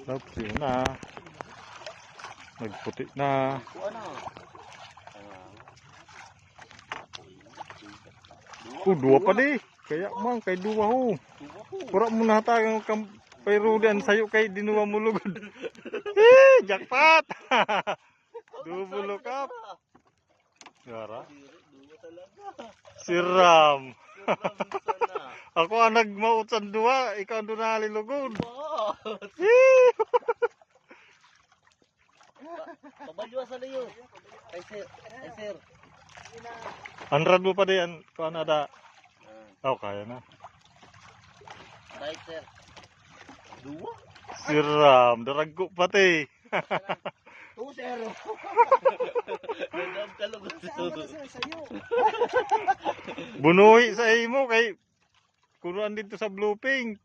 Tapos yun na. Nagputi na. Dua pa di. Kaya mang kay dua ho. Pura mo na tagang payrudan sayo kay dinuwa mo lugod. Jackpot! Double look up. Yara. Siram. Ako ang nagmaot sa dua, ikaw doon nalilugod. Pabadyo sa liyo. Kay sir. Kay sir. Anrad mo pa din. Kung ano ada. Oh, kaya na. Right sir. Dua? Siram. Darago pati. 2-0. Gandang kalugod. Bunuhi sa imo kay kunuan dito sa blooping.